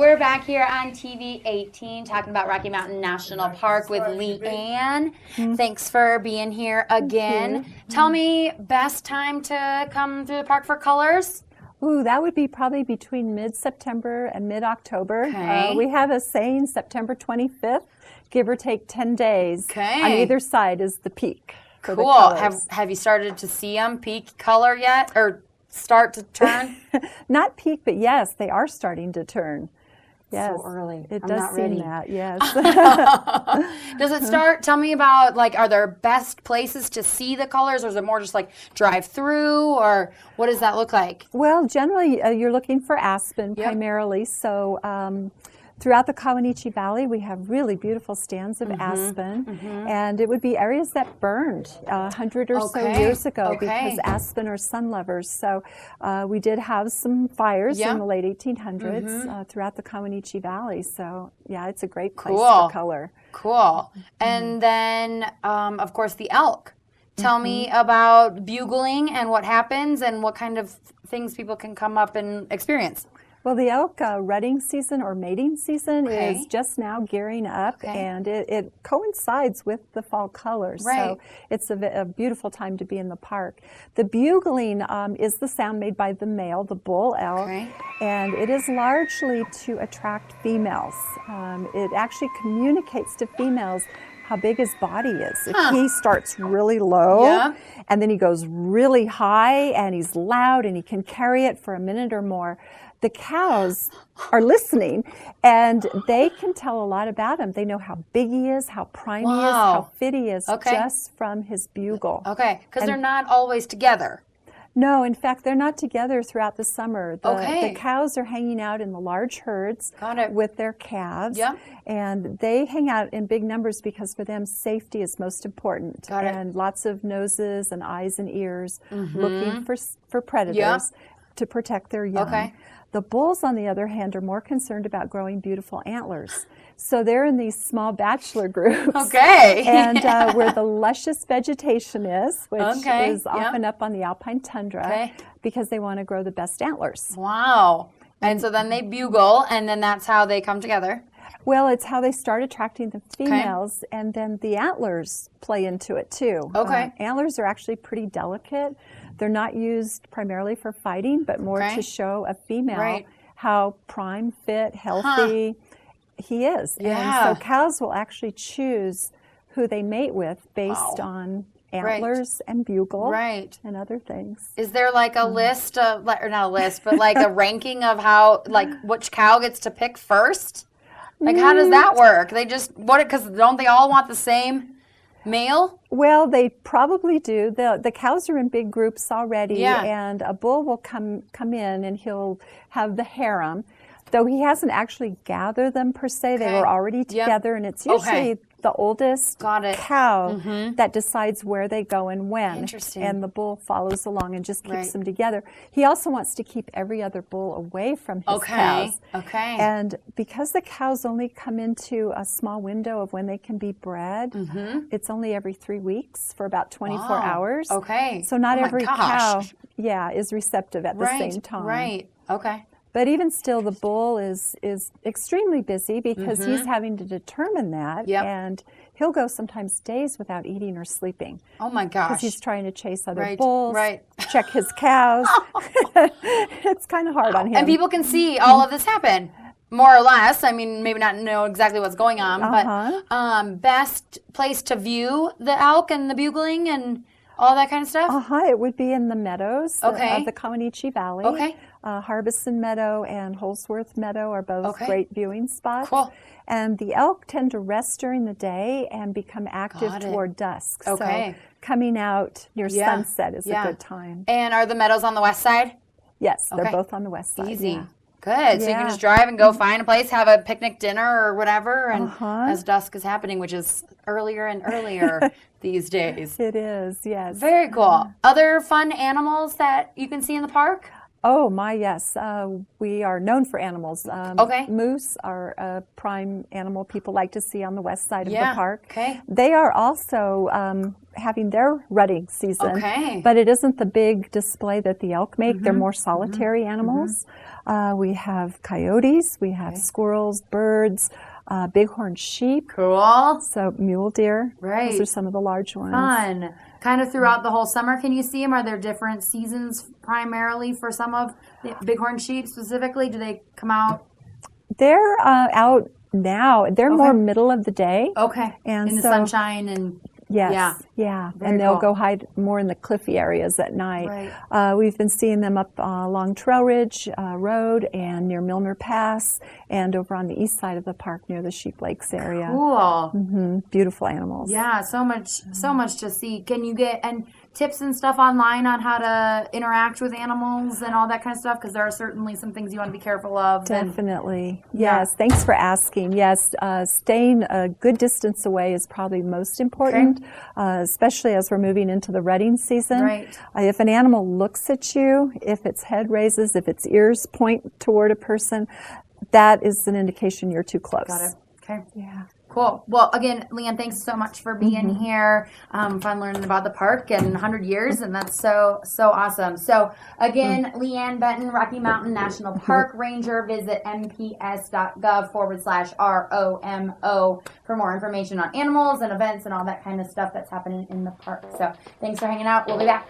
We're back here on TV 18 talking about Rocky Mountain National Park with Leanne. Thanks for being here again. Tell me, best time to come through the park for colors? Ooh, that would be probably between mid-September and mid-October. Okay. We have a saying, September 25th, give or take 10 days. Okay. On either side is the peak for the Cool. colors. Have you started to see them peak color yet, or start to turn? Not peak, but yes, they are starting to turn. Yes. So early. It I'm does not seem ready. that, yes. Does it start? Tell me about, like, are there best places to see the colors, or is it more just like drive through, or what does that look like? Well, generally, you're looking for aspen primarily. So throughout the Kawanichi Valley, we have really beautiful stands of aspen. And it would be areas that burned 100 or so years ago because aspen are sun lovers. So we did have some fires in the late 1800s throughout the Kawanichi Valley. So, yeah, it's a great place for color. Cool. And then, of course, the elk. Tell me about bugling and what happens and what kind of things people can come up and experience. Well, the elk rutting season or mating season is just now gearing up, and it coincides with the fall colors. So it's a beautiful time to be in the park. The bugling is the sound made by the male, the bull elk, and it is largely to attract females. It actually communicates to females how big his body is. If he starts really low and then he goes really high and he's loud and he can carry it for a minute or more, the cows are listening and they can tell a lot about him. They know how big he is, how prime he is, how fit he is just from his bugle. Okay, because they're not always together. No, in fact, they're not together throughout the summer. The cows are hanging out in the large herds with their calves. And they hang out in big numbers because for them, safety is most important. And lots of noses and eyes and ears looking for predators to protect their young. The bulls, on the other hand, are more concerned about growing beautiful antlers. So they're in these small bachelor groups. And where the luscious vegetation is, which is often up on the alpine tundra, because they want to grow the best antlers. Wow. And so then they bugle, and then that's how they come together. Well, it's how they start attracting the females, and then the antlers play into it too. Antlers are actually pretty delicate. They're not used primarily for fighting, but more to show a female how prime, fit, healthy he is. And so cows will actually choose who they mate with based on antlers and bugle and other things. Is there like a list of, or not a list, but like a ranking of how, like, which cow gets to pick first? Like, how does that work? They just, because don't they all want the same male? Well, they probably do. The cows are in big groups already, and a bull will come in and he'll have the harem. Though he hasn't actually gathered them per se, they were already together, and it's usually the oldest cow that decides where they go and when. Interesting. And the bull follows along and just keeps them together. He also wants to keep every other bull away from his cows. And because the cows only come into a small window of when they can be bred, it's only every 3 weeks for about 24 hours. So not every cow is receptive at the same time. But even still, the bull is extremely busy because he's having to determine that, and he'll go sometimes days without eating or sleeping. Oh my gosh! Because he's trying to chase other bulls, check his cows. It's kind of hard on him. And people can see all of this happen, more or less. I mean, maybe not know exactly what's going on, but best place to view the elk and the bugling and all that kind of stuff? It would be in the meadows of the Kawanichi Valley. Harbison Meadow and Holsworth Meadow are both great viewing spots. And the elk tend to rest during the day and become active toward dusk. So coming out near sunset is a good time. And are the meadows on the west side? Yes, they're both on the west side. Easy. Good. So you can just drive and go find a place, have a picnic dinner or whatever, and as dusk is happening, which is earlier and earlier these days. It is, yes. Very cool. Other fun animals that you can see in the park? Oh my, yes. We are known for animals. Okay. Moose are a prime animal people like to see on the west side of the Yeah. park. Okay. They are also having their rutting season, Okay. but it isn't the big display that the elk make. They're more solitary animals. We have coyotes, we have squirrels, birds, bighorn sheep. Cool. So mule deer. Right. Those are some of the large ones. Fun. Kind of throughout the whole summer, can you see them? Are there different seasons primarily for some of the bighorn sheep specifically? Do they come out? They're out now. They're more middle of the day. Okay. And in the so, sunshine and yes, yeah. Very And they'll cool. go hide more in the cliffy areas at night. Right. We've been seeing them up along Trail Ridge Road and near Milner Pass and over on the east side of the park near the Sheep Lakes area. Cool. Beautiful animals. Yeah, so much to see. Can you get tips and stuff online on how to interact with animals and all that kind of stuff? Because there are certainly some things you want to be careful of. Definitely. Yes. Thanks for asking. Yes. Staying a good distance away is probably most important, especially as we're moving into the rutting season. Right. If an animal looks at you, if its head raises, if its ears point toward a person, that is an indication you're too close. Got it. Okay. Yeah. Cool. Well, again, Leanne, thanks so much for being here. Fun learning about the park and 100 years, and that's so awesome. So, again, Leanne Benton, Rocky Mountain National Park Ranger. Visit mps.gov/ROMO for more information on animals and events and all that kind of stuff that's happening in the park. So, thanks for hanging out. We'll be back.